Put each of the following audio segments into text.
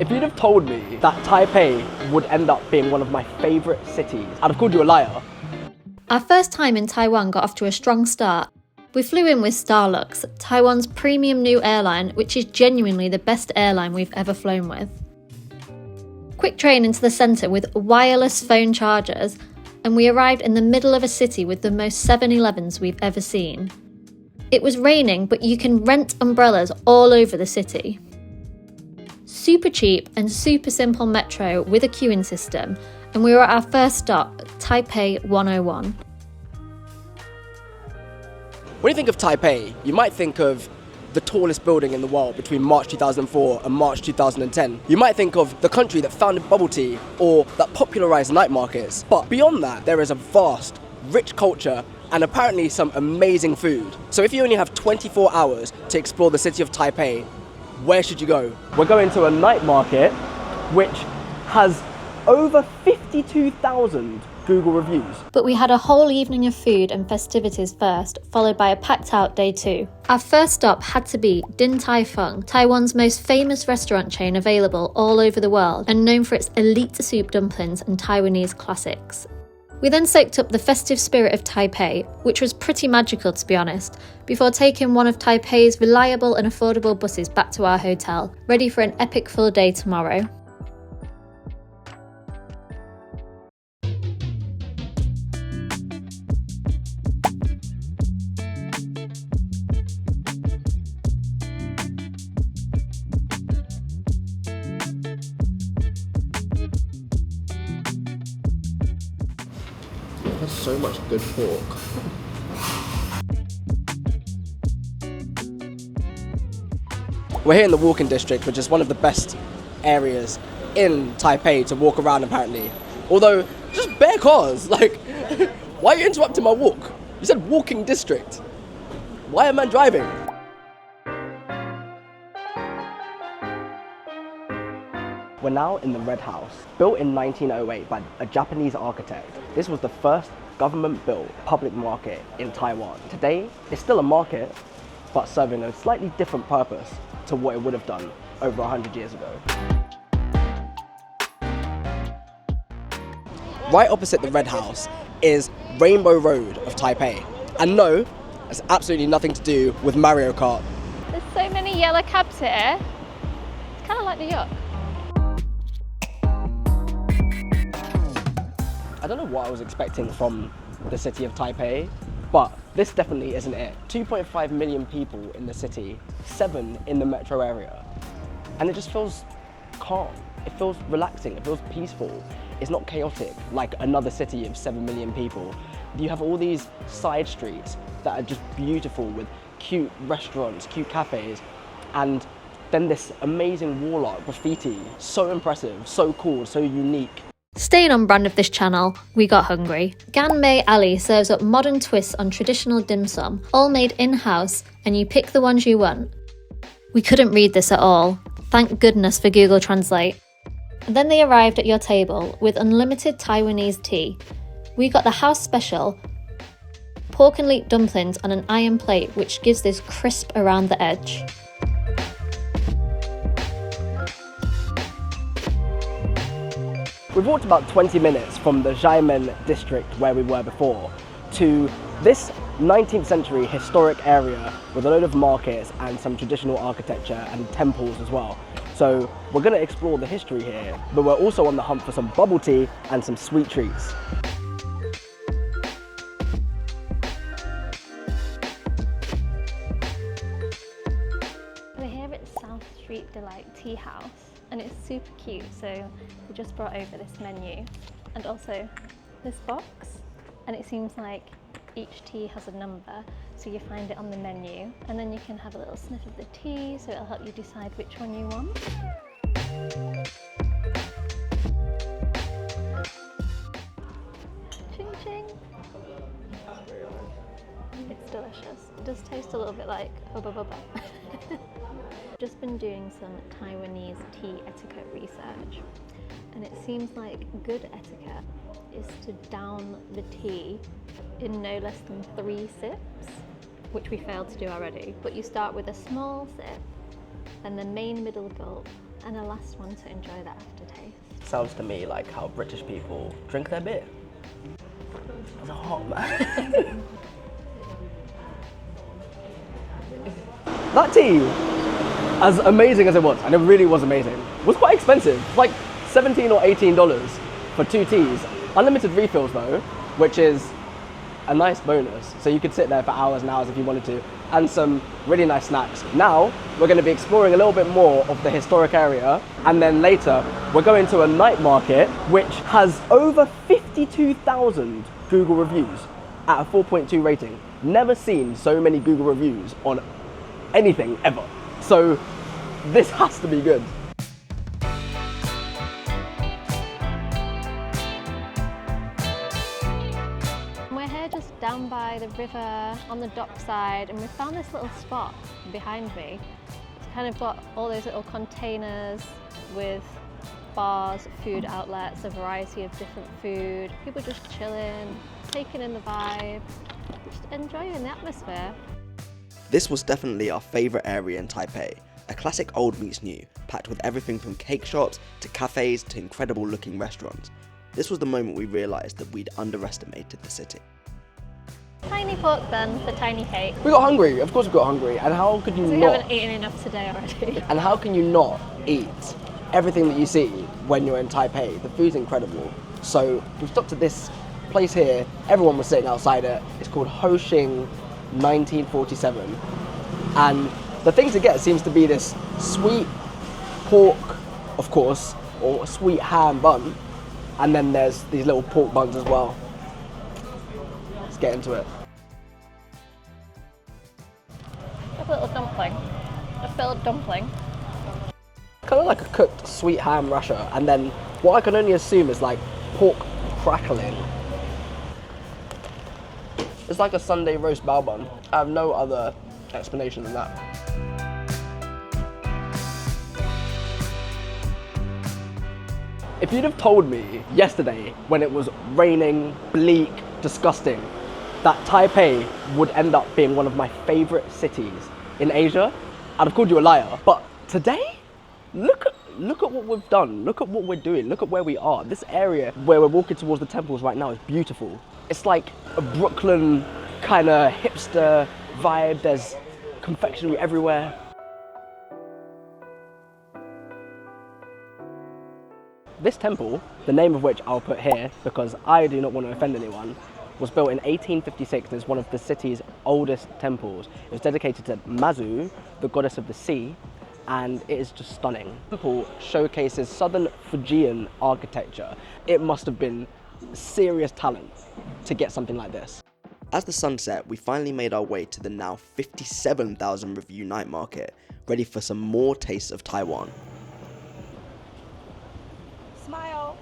If you'd have told me that Taipei would end up being one of my favourite cities, I'd have called you a liar. Our first time in Taiwan got off to a strong start. We flew in with Starlux, Taiwan's premium new airline, which is genuinely the best airline we've ever flown with. Quick train into the centre with wireless phone chargers, and we arrived in the middle of a city with the most 7-Elevens we've ever seen. It was raining, but you can rent umbrellas all over the city. Super cheap and super simple metro with a queuing system, and we were at our first stop, Taipei 101. When you think of Taipei, you might think of the tallest building in the world between March 2004 and March 2010. You might think of the country that founded bubble tea or that popularised night markets. But beyond that, there is a vast, rich culture and apparently some amazing food. So if you only have 24 hours to explore the city of Taipei, where should you go? We're going to a night market which has over 52,000 Google reviews. But we had a whole evening of food and festivities first, followed by a packed out day 2. Our first stop had to be Din Tai Fung, Taiwan's most famous restaurant chain available all over the world and known for its elite soup dumplings and Taiwanese classics. We then soaked up the festive spirit of Taipei, which was pretty magical to be honest, before taking one of Taipei's reliable and affordable buses back to our hotel, ready for an epic full day tomorrow. There's so much good pork. We're here in the walking district, which is one of the best areas in Taipei to walk around apparently. Although, just bare cars, like, why are you interrupting my walk? You said walking district. Why am I driving? We're now in the Red House, built in 1908 by a Japanese architect. This was the first government-built public market in Taiwan. Today, it's still a market, but serving a slightly different purpose to what it would have done over 100 years ago. Right opposite the Red House is Rainbow Road of Taipei. And no, it's absolutely nothing to do with Mario Kart. There's so many yellow cabs here. It's kind of like New York. I don't know what I was expecting from the city of Taipei, but this definitely isn't it. 2.5 million people in the city, 7 in the metro area. And it just feels calm. It feels relaxing, it feels peaceful. It's not chaotic like another city of 7 million people. You have all these side streets that are just beautiful with cute restaurants, cute cafes, and then this amazing wall art graffiti. So impressive, so cool, so unique. Staying on brand of this channel, we got hungry. Ganmei Alley serves up modern twists on traditional dim sum, all made in-house, and you pick the ones you want. We couldn't read this at all. Thank goodness for Google Translate. And then they arrived at your table with unlimited Taiwanese tea. We got the house special, pork and leek dumplings on an iron plate, which gives this crisp around the edge. We've walked about 20 minutes from the Xiamen district where we were before to this 19th century historic area with a load of markets and some traditional architecture and temples as well. So we're going to explore the history here, but we're also on the hunt for some bubble tea and some sweet treats. We're here at South Street Delight Tea House and it's super cute, so we just brought over this menu and also this box, and it seems like each tea has a number, so you find it on the menu and then you can have a little sniff of the tea, so it'll help you decide which one you want. Ching ching! It's delicious. It does taste a little bit like hubba bubba. Just been doing some Taiwanese tea etiquette research, and it seems like good etiquette is to down the tea in no less than 3 sips, which we failed to do already. But you start with a small sip, then the main middle gulp, and a last one to enjoy the aftertaste. Sounds to me like how British people drink their beer. It's hot, man. That tea, as amazing as it was, and it really was amazing, was quite expensive. Like $17 or $18 for 2 teas. Unlimited refills though, which is a nice bonus. So you could sit there for hours and hours if you wanted to, and some really nice snacks. Now, we're going to be exploring a little bit more of the historic area, and then later, we're going to a night market, which has over 52,000 Google reviews at a 4.2 rating. Never seen so many Google reviews on anything ever. So this has to be good. We're here just down by the river on the dockside, and we found this little spot behind me. It's kind of got all those little containers with bars, food outlets, a variety of different food. People just chilling, taking in the vibe, just enjoying the atmosphere. This was definitely our favourite area in Taipei. A classic old meets new, packed with everything from cake shops to cafes to incredible looking restaurants. This was the moment we realised that we'd underestimated the city. Tiny pork bun for tiny cake. We got hungry, of course we got hungry, and how could you We not? haven't eaten enough today already. And how can you not eat everything that you see when you're in Taipei? The food's incredible. So we stopped at this place here, everyone was sitting outside it. It's called Hoshing 1947. And the thing to get seems to be this sweet pork, of course, or sweet ham bun. And then there's these little pork buns as well. Let's get into it. A little dumpling, a filled dumpling. Kind of like a cooked sweet ham rasher, and then what I can only assume is like pork crackling. It's like a Sunday roast bao bun. I have no other explanation than that. If you'd have told me yesterday when it was raining, bleak, disgusting, that Taipei would end up being one of my favourite cities in Asia, I'd have called you a liar. But today, look at what we've done. Look at what we're doing. Look at where we are. This area where we're walking towards the temples right now is beautiful. It's like a Brooklyn kind of hipster vibe. There's confectionery everywhere. This temple, the name of which I'll put here because I do not want to offend anyone, was built in 1856 and is one of the city's oldest temples. It was dedicated to Mazu, the goddess of the sea, and it is just stunning. The temple showcases southern Fujian architecture. It must have been serious talent to get something like this. As the sun set, we finally made our way to the now 57,000 review night market, ready for some more tastes of Taiwan. Smile!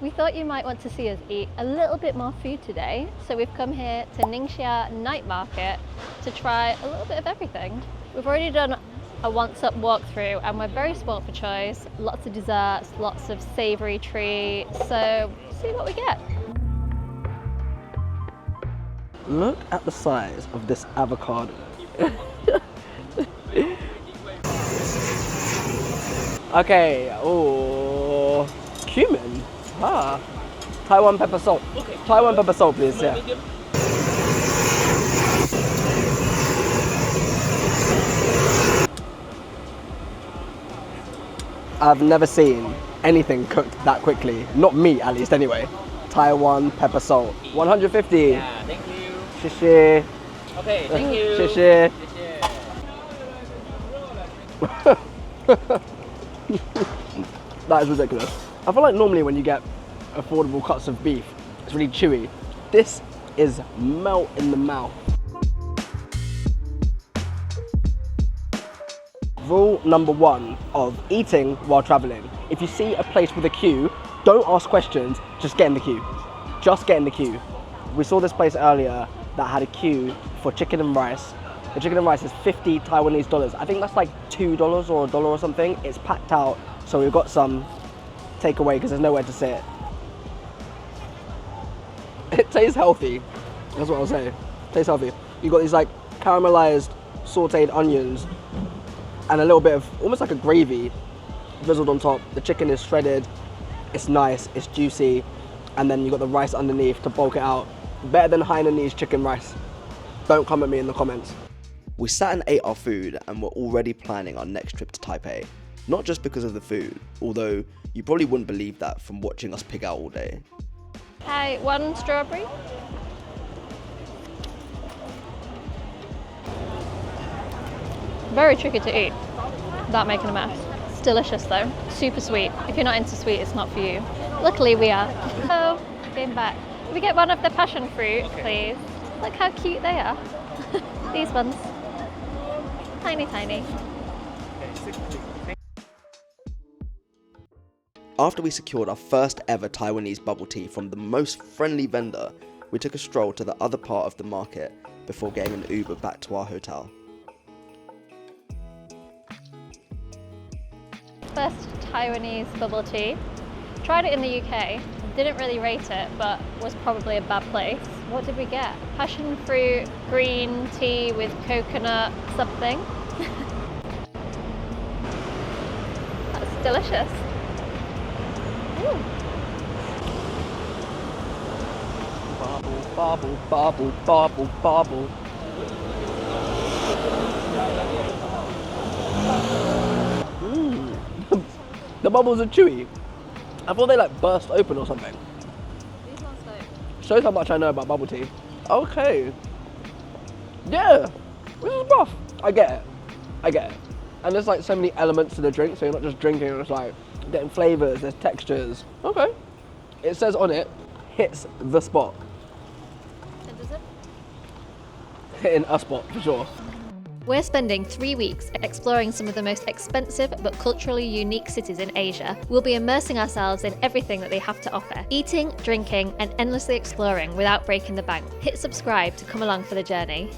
We thought you might want to see us eat a little bit more food today, so we've come here to Ningxia Night Market to try a little bit of everything. We've already done a once-up walkthrough and we're very spoilt for choice. Lots of desserts, lots of savoury treats, so see what we get. Look at the size of this avocado. Okay, oh, cumin. Ah, Taiwan pepper salt. Okay. Taiwan pepper salt, please. Yeah. I've never seen anything cooked that quickly. Not meat, at least, anyway. Taiwan pepper salt. 150. Yeah, thank you. 谢谢. Okay, thank you. 谢谢. That is ridiculous. I feel like normally when you get affordable cuts of beef, it's really chewy. This is melt in the mouth. Rule number 1 of eating while traveling. If you see a place with a queue, don't ask questions, just get in the queue. Just get in the queue. We saw this place earlier that had a queue for chicken and rice. The chicken and rice is 50 Taiwanese dollars. I think that's like $2 or $1 or something. It's packed out, so we've got some takeaway because there's nowhere to sit. It tastes healthy. That's what I'll say. Tastes healthy. You got these like caramelized sauteed onions and a little bit of almost like a gravy drizzled on top. The chicken is shredded, it's nice, it's juicy, and then you got the rice underneath to bulk it out. Better than Hainanese chicken rice. Don't come at me in the comments. We sat and ate our food and were already planning our next trip to Taipei. Not just because of the food, although you probably wouldn't believe that from watching us pig out all day. Hi, 1 strawberry. Very tricky to eat without making a mess. It's delicious though, super sweet. If you're not into sweet, it's not for you. Luckily we are. So, came back. Can we get one of the passion fruit, please? Look how cute they are. These ones. Tiny, tiny. After we secured our first ever Taiwanese bubble tea from the most friendly vendor, we took a stroll to the other part of the market before getting an Uber back to our hotel. First Taiwanese bubble tea. Tried it in the UK. Didn't really rate it, but was probably a bad place. What did we get? Passion fruit, green tea with coconut something. That's delicious. Ooh. Bubble, bubble, bubble, bubble. The bubbles are chewy. I thought they like burst open or something. These ones don't. Shows how much I know about bubble tea. Okay. Yeah. This is rough. I get it. I get it. And there's like so many elements to the drink, so you're not just drinking, it's like getting flavours, there's textures. Okay. It says on it, hits the spot. And does it? Hitting a spot for sure. We're spending 3 weeks exploring some of the most expensive but culturally unique cities in Asia. We'll be immersing ourselves in everything that they have to offer, eating, drinking, and endlessly exploring without breaking the bank. Hit subscribe to come along for the journey.